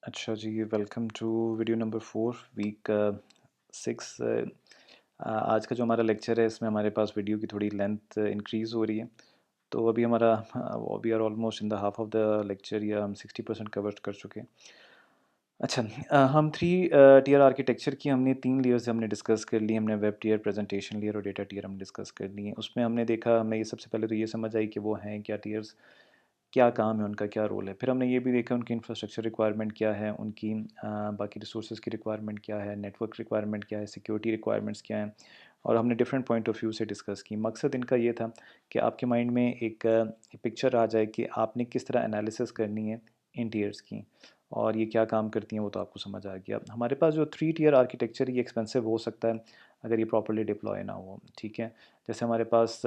अच्छा जी, welcome to video number 4 week 6। आज का जो हमारा लेक्चर है इसमें हमारे पास वीडियो की थोड़ी लेंथ इंक्रीज़ हो रही है। तो अभी हमारा we are almost in the half of the lecture, या हम 60% कवर कर चुके हैं। अच्छा, हम 3 टियर आर्किटेक्चर की हमने 3 लेयर्स हमने डिस्कस कर ली। हमने वेब टियर, प्रेजेंटेशन लेयर और डेटा टियर हम डिस्कस कर लिए। उसमें हमने देखा, हमें ये सबसे पहले तो ये समझ आई कि वो हैं क्या टियर्स, क्या काम है उनका, क्या रोल है। फिर हमने ये भी देखा उनकी इंफ्रास्ट्रक्चर रिक्वायरमेंट क्या है, उनकी बाकी रिसोर्सेज की रिक्वायरमेंट क्या है, नेटवर्क रिक्वायरमेंट क्या है, सिक्योरिटी रिक्वायरमेंट्स क्या हैं, और हमने डिफरेंट पॉइंट ऑफ व्यू से डिस्कस की। मकसद इनका ये था कि आपके माइंड में एक पिक्चर आ जाए कि आपने किस तरह एनालिसिस करनी है इन टीयर्स की, और ये क्या काम करती हैं वो तो आपको समझ आ गया। हमारे पास जो 3 टियर आर्किटेक्चर, ये एक्सपेंसिव हो सकता है अगर ये प्रॉपरली डिप्लॉय ना हो, ठीक है। जैसे हमारे पास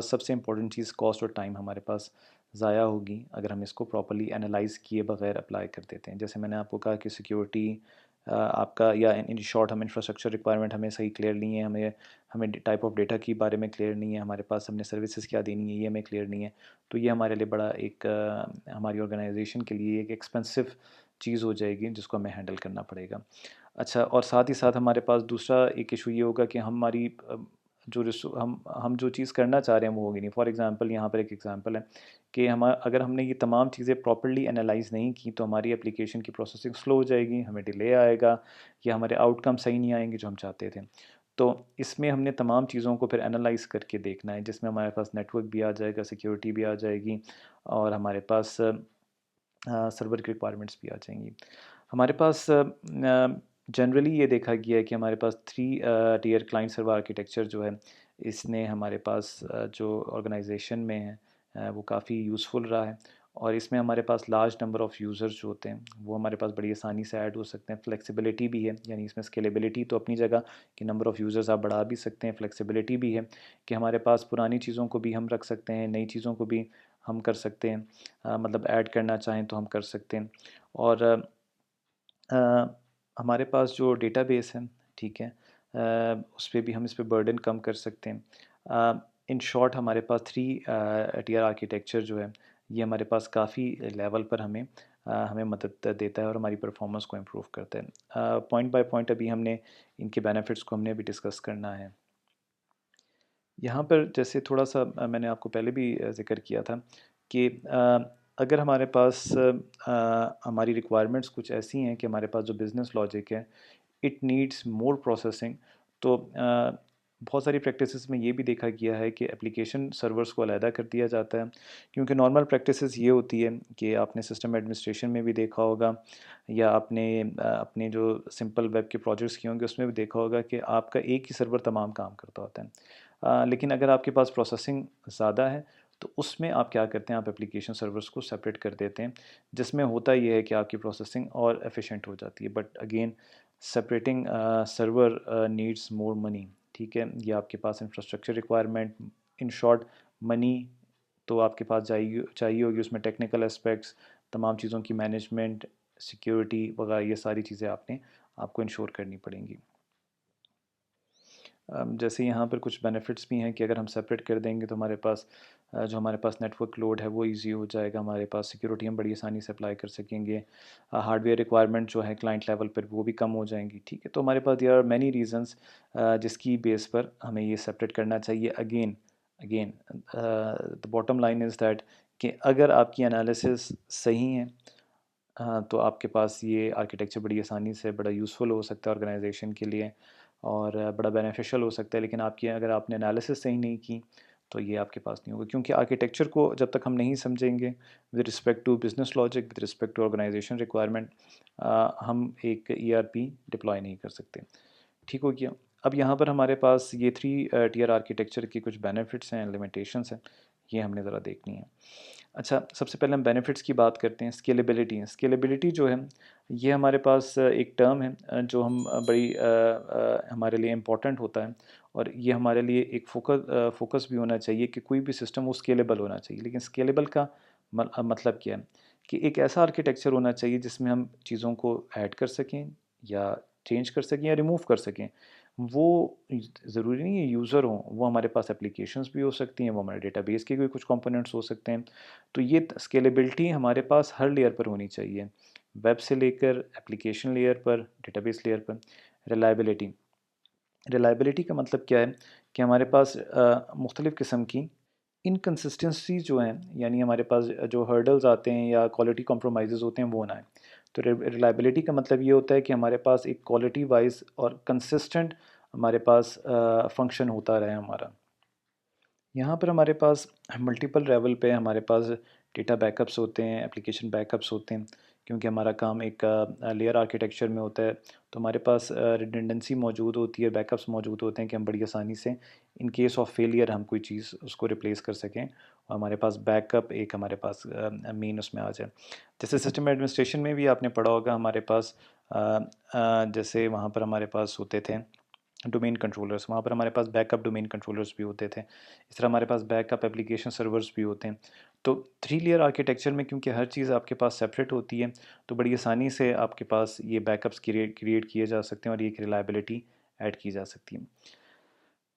सबसे इंपॉर्टेंट चीज़ कॉस्ट और टाइम हमारे पास ज़ाया होगी अगर हम इसको प्रॉपर्ली एनालाइज़ किए बगैर अप्लाई कर देते हैं। जैसे मैंने आपको कहा कि सिक्योरिटी आपका, या इन शॉर्ट हम इंफ्रास्ट्रक्चर रिक्वायरमेंट हमें सही क्लियर नहीं है, हमें हमें टाइप ऑफ डेटा के बारे में क्लियर नहीं है, हमारे पास हमने सर्विसेज क्या देनी है ये हमें क्लियर नहीं है। तो ये हमारे लिए बड़ा एक हमारी ऑर्गेनाइजेशन के लिए एक एक्सपेंसिव चीज़ हो जाएगी जिसको हमें हैंडल करना पड़ेगा। अच्छा, और साथ ही साथ हमारे पास दूसरा एक इशू ये होगा कि हमारी जो रिसो हम जो चीज़ करना चाह रहे हैं वो होगी नहीं। फॉर एग्ज़ाम्पल, यहाँ पर एक एग्ज़ाम्पल है कि अगर हमने ये तमाम चीज़ें प्रॉपर्ली एनालाइज़ नहीं की तो हमारी एप्लीकेशन की प्रोसेसिंग स्लो हो जाएगी, हमें डिले आएगा, या हमारे आउटकम सही नहीं आएंगे जो हम चाहते थे। तो इसमें हमने तमाम चीज़ों को फिर एनालाइज़ करके देखना है, जिसमें हमारे पास नेटवर्क भी आ जाएगा, सिक्योरिटी भी आ जाएगी, और हमारे पास सर्वर की रिक्वायरमेंट्स भी आ जाएंगी। हमारे पास जनरली ये देखा गया है कि हमारे पास 3 टियर क्लाइंट सर्वर आर्किटेक्चर जो है, इसने हमारे पास जो ऑर्गेनाइजेशन में है वो काफ़ी यूज़फुल रहा है। और इसमें हमारे पास लार्ज नंबर ऑफ़ यूज़र्स जो होते हैं वो हमारे पास बड़ी आसानी से ऐड हो सकते हैं। फ्लेक्सिबिलिटी भी है, यानी इसमें स्केलेबिलिटी तो अपनी जगह कि नंबर ऑफ़ यूज़र्स आप बढ़ा भी सकते हैं। फ्लेक्सिबिलिटी भी है कि हमारे पास पुरानी चीज़ों को भी हम रख सकते हैं, नई चीज़ों को भी हम कर सकते हैं, मतलब ऐड करना चाहें तो हम कर सकते हैं। और अ, हमारे पास जो डेटाबेस है, ठीक है, उस पे भी हम इस पे बर्डन कम कर सकते हैं। इन शॉर्ट हमारे पास 3 टियर आर्किटेक्चर जो है ये हमारे पास काफ़ी लेवल पर हमें मदद देता है और हमारी परफॉर्मेंस को इम्प्रूव करता है। पॉइंट बाय पॉइंट अभी हमने इनके बेनिफिट्स को हमने अभी डिस्कस करना है। यहाँ पर जैसे थोड़ा सा मैंने आपको पहले भी ज़िक्र किया था कि अगर हमारे पास हमारी रिक्वायरमेंट्स कुछ ऐसी हैं कि हमारे पास जो बिज़नेस लॉजिक है इट नीड्स मोर प्रोसेसिंग, तो बहुत सारी प्रैक्टिसेस में ये भी देखा गया है कि एप्लीकेशन सर्वर्स को अलहदा कर दिया जाता है। क्योंकि नॉर्मल प्रैक्टिसेस ये होती है कि आपने सिस्टम एडमिनिस्ट्रेशन में भी देखा होगा, या आपने अपने जो सिंपल वेब के प्रोजेक्ट्स किए होंगे उसमें भी देखा होगा कि आपका एक ही सर्वर तमाम काम करता होता है। लेकिन अगर आपके पास प्रोसेसिंग ज़्यादा है तो उसमें आप क्या करते हैं, आप एप्लीकेशन सर्वर्स को सेपरेट कर देते हैं, जिसमें होता ये है कि आपकी प्रोसेसिंग और एफिशिएंट हो जाती है। But again, separating server needs more money, ठीक है। ये आपके पास infrastructure requirement, in short money तो आपके पास चाहिए होगी। उसमें टेक्निकल एस्पेक्ट्स, तमाम चीज़ों की मैनेजमेंट, सिक्योरिटी वगैरह, ये सारी चीज़ें आपको इंश्योर करनी पड़ेंगी। जैसे यहाँ पर कुछ बेनिफिट्स भी हैं कि अगर हम सेपरेट कर देंगे तो हमारे पास जो हमारे पास नेटवर्क लोड है वो इजी हो जाएगा, हमारे पास सिक्योरिटी हम बड़ी आसानी से अप्लाई कर सकेंगे, हार्डवेयर रिक्वायरमेंट जो है क्लाइंट लेवल पर वो भी कम हो जाएंगी, ठीक है। तो हमारे पास देयर आर मैनी रीजंस जिसकी बेस पर हमें ये सेपरेट करना चाहिए। Again again the bottom line is that कि अगर आपकी एनालिसिस सही है, हाँ, तो आपके पास ये आर्किटेक्चर बड़ी आसानी से बड़ा यूज़फुल हो सकता है ऑर्गेनाइजेशन के लिए, और बड़ा बेनिफिशियल हो सकता है। लेकिन आपकी अगर आपने एनालिसिस सही नहीं की तो ये आपके पास नहीं होगा, क्योंकि आर्किटेक्चर को जब तक हम नहीं समझेंगे with respect to business logic, with respect to organisation requirement, हम एक ईआरपी डिप्लॉय नहीं कर सकते। ठीक हो गया। अब यहाँ पर हमारे पास ये 3 टियर आर्किटेक्चर की कुछ बेनिफिट्स हैं, लिमिटेशंस हैं, ये हमने ज़रा देखनी है। अच्छा, सबसे पहले हम बेनिफिट्स की बात करते हैं। स्केलेबिलिटी, स्केलेबिलिटी जो है ये हमारे पास एक टर्म है जो हम हमारे लिए इम्पोर्टेंट होता है, और ये हमारे लिए एक फोकस भी होना चाहिए कि कोई भी सिस्टम वो स्केलेबल होना चाहिए। लेकिन स्केलेबल का मतलब क्या है कि एक ऐसा आर्किटेक्चर होना चाहिए जिसमें हम चीज़ों को ऐड कर सकें, या चेंज कर सकें, या रिमूव कर सकें। वो ज़रूरी नहीं है यूज़र हों, वो हमारे पास एप्लीकेशंस भी हो सकती हैं, वो हमारे डेटाबेस के भी कुछ कंपोनेंट्स हो सकते हैं। तो ये स्केलेबिलिटी हमारे पास हर लेयर पर होनी चाहिए, वेब से लेकर एप्लीकेशन लेयर पर, डेटाबेस लेयर पर। रिलायबिलिटी, रिलायबिलिटी का मतलब क्या है कि हमारे पास मुख्तलिफ़ किस्म की इनकन्सिस्टेंसी जो हैं, यानी हमारे पास जो हर्डल्स आते हैं या क्वालिटी कॉम्प्रोमाइज़ होते हैं वो ना आए। तो रिलायबिलिटी का मतलब ये होता है कि हमारे पास एक क्वालिटी वाइज और कंसिस्टेंट हमारे पास फंक्शन होता रहे हमारा। यहाँ पर हमारे पास मल्टीपल लेवल पे हमारे पास डेटा बैकअप्स होते हैं, एप्लीकेशन बैकअप्स होते हैं, क्योंकि हमारा काम एक लेयर आर्किटेक्चर में होता है। तो हमारे पास रिडंडेंसी मौजूद होती है, बैकअप्स मौजूद होते हैं कि हम बड़ी आसानी से इन केस ऑफ फेलियर हम कोई चीज़ उसको रिप्लेस कर सकें और हमारे पास बैकअप एक हमारे पास मेन उसमें आ जाए। जैसे सिस्टम एडमिनिस्ट्रेशन में भी आपने पढ़ा होगा हमारे पास जैसे वहाँ पर हमारे पास होते थे डोमेन कंट्रोलर्स, वहाँ पर हमारे पास बैकअप डोमेन कंट्रोलर्स भी होते थे। इस तरह हमारे पास बैकअप एप्लीकेशन सर्वर्स भी होते हैं। तो थ्री लेयर आर्किटेक्चर में क्योंकि हर चीज़ आपके पास सेपरेट होती है, तो बड़ी आसानी से आपके पास ये बैकअप्स क्रिएट किए जा सकते हैं और ये एक रिलायबिलिटी ऐड की जा सकती है।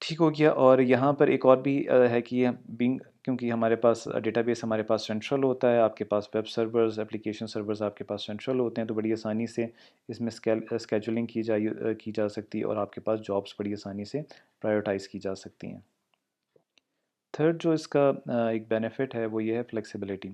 ठीक हो गया। और यहाँ पर एक और भी है कि बिंग, क्योंकि हमारे पास डेटाबेस हमारे पास सेंट्रल होता है, आपके पास वेब सर्वर्स एप्लीकेशन सर्वर्स आपके पास सेंट्रल होते हैं, तो बड़ी आसानी से इसमें स्केजुलिंग की जा सकती है और आपके पास जॉब्स बड़ी आसानी से प्रायोरिटाइज़ की जा सकती हैं। थर्ड जो इसका एक बेनिफिट है वो ये है फ्लेक्सिबिलिटी।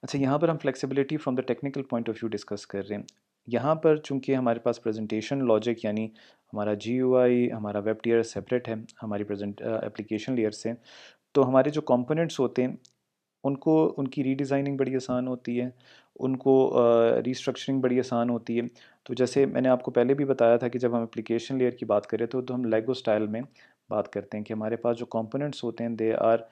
अच्छा, यहाँ पर हम flexibility from the technical point of view discuss कर रहे हैं। यहाँ पर चूंकि हमारे पास प्रेजेंटेशन लॉजिक यानी हमारा GUI हमारा वेब टियर सेपरेट है हमारी प्रेजेंट एप्लीकेशन लेयर से, तो हमारे जो कंपोनेंट्स होते हैं उनको उनकी रीडिज़ाइनिंग बड़ी आसान होती है, उनको रीस्ट्रक्चरिंग बड़ी आसान होती है। तो जैसे मैंने आपको पहले भी बताया था कि जब हम एप्लीकेशन लेयर की बात करें तो हम लेगो स्टाइल में बात करते हैं कि हमारे पास जो कंपोनेंट्स होते हैं दे आर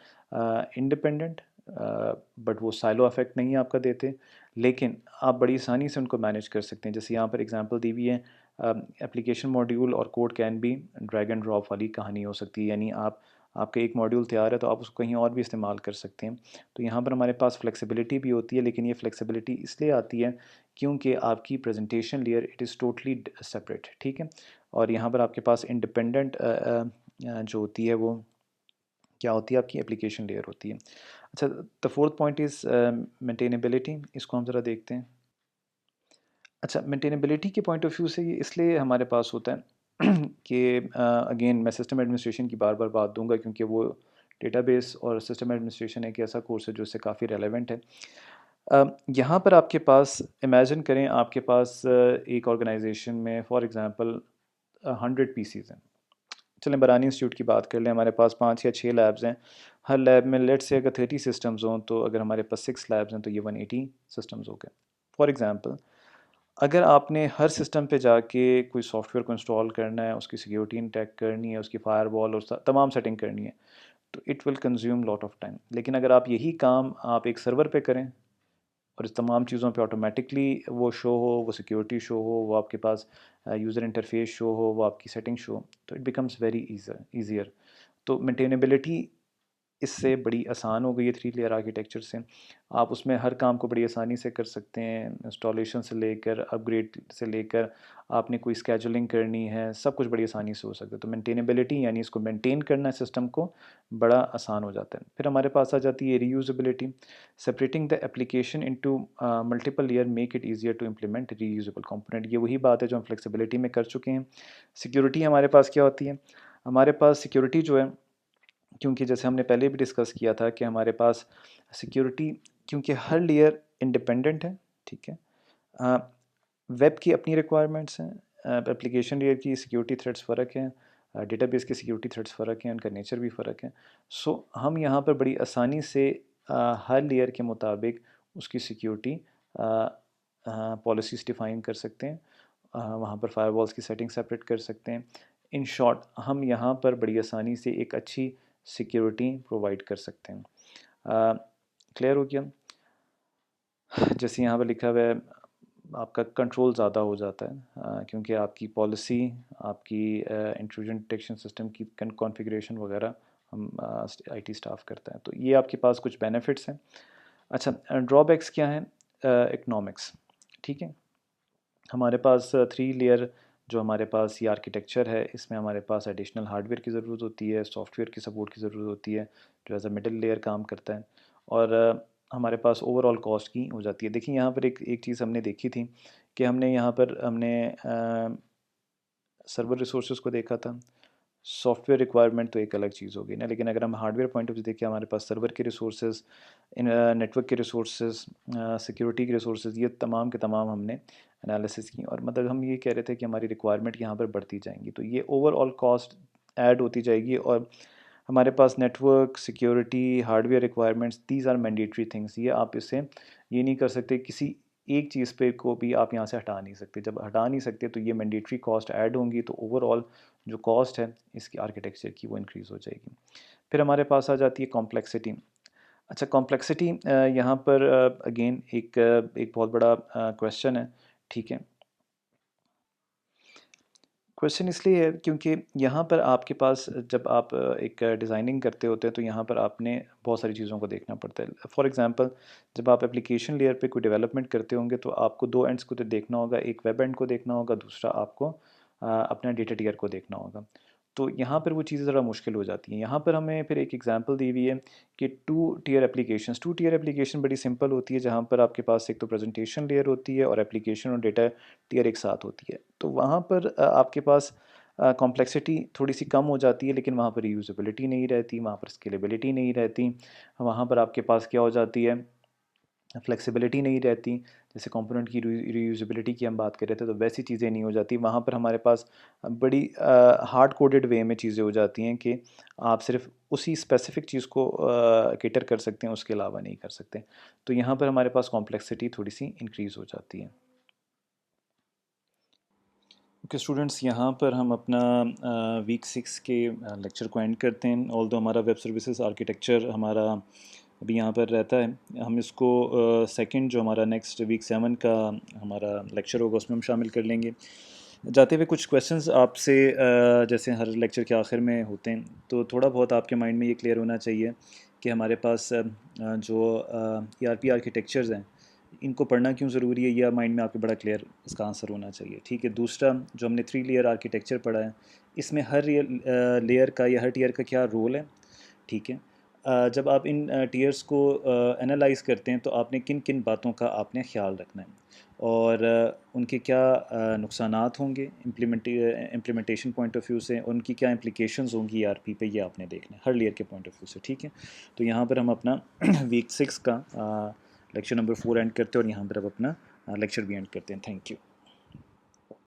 इंडिपेंडेंट, बट वो साइलो इफेक्ट नहीं आपका देते, लेकिन आप बड़ी आसानी से उनको मैनेज कर सकते हैं। जैसे यहाँ पर एग्जांपल दी हुई है, एप्लीकेशन मॉड्यूल और code can be drag and drop वाली कहानी हो सकती है, यानी आपका एक मॉड्यूल तैयार है तो आप उसको कहीं और भी इस्तेमाल कर सकते हैं। तो यहाँ पर हमारे पास फ्लेक्सिबिलिटी भी होती है, लेकिन ये फ्लेक्सिबिलिटी इसलिए आती है क्योंकि आपकी presentation layer it is totally separate, ठीक है। और यहाँ पर आपके पास इंडिपेंडेंट जो होती है वो क्या होती है, आपकी एप्लीकेशन लेयर होती है। अच्छा, the fourth point is maintainability, इसको हम ज़रा देखते हैं। अच्छा, मेंटेनेबिलिटी के पॉइंट ऑफ व्यू से ये इसलिए हमारे पास होता है कि अगेन मैं सिस्टम एडमिनिस्ट्रेशन की बार बार बात दूंगा क्योंकि वो डेटाबेस और सिस्टम एडमिनिस्ट्रेशन एक ऐसा कोर्स है जो इससे काफ़ी रेलेवेंट है। यहाँ पर आपके पास इमेजिन करें आपके पास एक ऑर्गेनाइजेशन में फॉर एग्जांपल 100 पीसीज हैं। चलें बरानी इंस्टीट्यूट की बात कर लें, हमारे पास 5 या 6 लैब्स हैं। हर लैब में लेट से अगर 30 सिस्टम्स हों, तो अगर हमारे पास 6 लैब्स हैं तो ये 180 सिस्टम्स हो गए फॉर एग्ज़ाम्पल। अगर आपने हर सिस्टम पे जाके कोई सॉफ्टवेयर को इंस्टॉल करना है, उसकी सिक्योरिटी इंटैक्ट करनी है, उसकी फायरवॉल और तमाम सेटिंग करनी है, तो it will consume lot of time. लेकिन अगर आप यही काम आप एक सर्वर पे करें और इस तमाम चीज़ों पे ऑटोमेटिकली वो शो हो, वो सिक्योरिटी शो हो, वो आपके पास यूज़र इंटरफेस शो हो, वो आपकी सेटिंग शो हो, तो इट बिकम्स वेरी ईज़ियर। तो मेंटेनेबिलिटी इससे बड़ी आसान हो गई है थ्री लेयर आर्किटेक्चर से। आप उसमें हर काम को बड़ी आसानी से कर सकते हैं, इंस्टॉलेशन से लेकर अपग्रेड से लेकर आपने कोई स्केजुलिंग करनी है, सब कुछ बड़ी आसानी से हो सकता है। तो मेंटेनेबिलिटी यानी इसको मेंटेन करना सिस्टम को बड़ा आसान हो जाता है। फिर हमारे पास आ जाती है reusability. Separating the application into multiple layer make it easier to implement reusable component. ये वही बात है जो हम फ्लेक्सिबिलिटी में कर चुके हैं। सिक्योरिटी हमारे पास क्या होती है, हमारे पास सिक्योरिटी जो है, क्योंकि जैसे हमने पहले भी डिस्कस किया था कि हमारे पास सिक्योरिटी, क्योंकि हर लेयर इंडिपेंडेंट है, ठीक है। वेब की अपनी रिक्वायरमेंट्स हैं, एप्लीकेशन लेयर की सिक्योरिटी थ्रेड्स फ़र्क हैं, डेटाबेस के सिक्योरिटी थ्रेड्स फ़र्क हैं, उनका नेचर भी फ़र्क है। सो हम यहाँ पर बड़ी आसानी से हर लेयर के मुताबिक उसकी सिक्योरिटी पॉलिसीज़ डिफ़ाइन कर सकते हैं, वहाँ पर फायरवॉल्स की सेटिंग सेपरेट कर सकते हैं। इन शॉर्ट हम यहाँ पर बड़ी आसानी से एक अच्छी सिक्योरिटी प्रोवाइड कर सकते हैं। क्लियर हो गया। जैसे यहाँ पर लिखा हुआ है, आपका कंट्रोल ज़्यादा हो जाता है, क्योंकि आपकी पॉलिसी, आपकी इंट्रूजन डिटेक्शन सिस्टम की कॉन्फ़िगरेशन वगैरह हम IT स्टाफ करता है। तो ये आपके पास कुछ बेनिफिट्स हैं। अच्छा, ड्रॉबैक्स क्या हैं? इकोनॉमिक्स, ठीक है। हमारे पास थ्री लेयर जो हमारे पास ये आर्किटेक्चर है, इसमें हमारे पास एडिशनल हार्डवेयर की ज़रूरत होती है, सॉफ्टवेयर की सपोर्ट की ज़रूरत होती है, जो एज अ मिडल लेयर काम करता है, और हमारे पास ओवरऑल कॉस्ट की हो जाती है। देखिए यहाँ पर एक चीज़ हमने देखी थी कि हमने सर्वर रिसोर्सेज को देखा था। सॉफ्टवेयर रिक्वायरमेंट तो एक अलग चीज़ होगी ना, लेकिन अगर हम हार्डवेयर पॉइंट ऑफ व्यू देखें, हमारे पास सर्वर के रिसोर्सेज, नेटवर्क के रिसोर्सेज, सिक्योरिटी के रिसोर्सेज, ये तमाम के तमाम हमने एनालिसिस की, और मतलब हम ये कह रहे थे कि हमारी रिक्वायरमेंट यहाँ पर बढ़ती जाएंगी, तो ये ओवरऑल कॉस्ट ऐड होती जाएगी, और हमारे पास network, security, hardware requirements, these are mandatory things. ये आप इससे ये नहीं कर सकते, किसी एक चीज़ पे को भी आप यहाँ से हटा नहीं सकते। जब हटा नहीं सकते तो ये मैंडेटरी कॉस्ट ऐड होंगी, तो ओवरऑल जो कॉस्ट है इसकी आर्किटेक्चर की वो इंक्रीज़ हो जाएगी। फिर हमारे पास आ जाती है कॉम्प्लेक्सिटी। अच्छा, कॉम्प्लेक्सिटी यहाँ पर अगेन एक बहुत बड़ा क्वेश्चन है, ठीक है। क्वेश्चन इसलिए है क्योंकि यहाँ पर आपके पास जब आप एक डिज़ाइनिंग करते होते हैं, तो यहाँ पर आपने बहुत सारी चीज़ों को देखना पड़ता है। फॉर एग्जांपल, जब आप एप्लीकेशन लेयर पे कोई डेवलपमेंट करते होंगे, तो आपको दो एंड्स को तो देखना होगा, एक वेब एंड को देखना होगा, दूसरा आपको अपना डेटा टियर को देखना होगा। तो यहाँ पर वो चीज़ें ज़रा मुश्किल हो जाती हैं। यहाँ पर हमें फिर एक एग्जांपल दी हुई है कि टू टियर एप्लीकेशन बड़ी सिंपल होती है, जहाँ पर आपके पास एक तो प्रेजेंटेशन लेयर होती है और एप्लीकेशन और डेटा टियर एक साथ होती है। तो वहाँ पर आपके पास कॉम्प्लेक्सिटी थोड़ी सी कम हो जाती है, लेकिन वहाँ पर यूज़ेबिलिटी नहीं रहती, वहाँ पर स्केलेबिलिटी नहीं रहती, वहाँ पर आपके पास क्या हो जाती है, फ्लेक्सिबिलिटी नहीं रहती। जैसे कंपोनेंट की रीयूजेबिलिटी की हम बात कर रहे थे, तो वैसी चीज़ें नहीं हो जाती। वहाँ पर हमारे पास बड़ी हार्ड कोडेड वे में चीज़ें हो जाती हैं कि आप सिर्फ उसी स्पेसिफिक चीज़ को कैटर कर सकते हैं, उसके अलावा नहीं कर सकते। तो यहाँ पर हमारे पास कॉम्प्लेक्सिटी थोड़ी सी इंक्रीज़ हो जाती है। ओके स्टूडेंट्स, यहाँ पर हम अपना वीक 6 के लेक्चर को एंड करते हैं। ऑल्दो हमारा वेब सर्विसेज आर्किटेक्चर हमारा अभी यहाँ पर रहता है, हम इसको सेकंड जो हमारा नेक्स्ट वीक 7 का हमारा लेक्चर होगा उसमें हम शामिल कर लेंगे। जाते हुए कुछ क्वेश्चंस आपसे जैसे हर लेक्चर के आखिर में होते हैं, तो थोड़ा बहुत आपके माइंड में ये क्लियर होना चाहिए कि हमारे पास जो ERP आर्किटेक्चर्स हैं, इनको पढ़ना क्यों ज़रूरी है, या माइंड में आपके बड़ा क्लियर इसका आंसर होना चाहिए। ठीक है, दूसरा जो हमने 3 लेयर आर्किटेक्चर पढ़ा है, इसमें हर लेयर का या हर टीयर का क्या रोल है। ठीक है, जब आप इन टीयर्स को एनालाइज करते हैं, तो आपने किन किन बातों का आपने ख्याल रखना है, और उनके क्या नुकसानात होंगे इम्प्लीमेंटेशन पॉइंट ऑफ व्यू से, और उनकी क्या इम्प्लीकेशंस होंगी ERP पे, ये आपने देखना है हर लेयर के पॉइंट ऑफ व्यू से। ठीक है, तो यहाँ पर हम अपना वीक 6 का लेक्चर नंबर 4 एंड करते हैं, और यहाँ पर अब अपना लेक्चर भी एंड करते हैं। Thank you.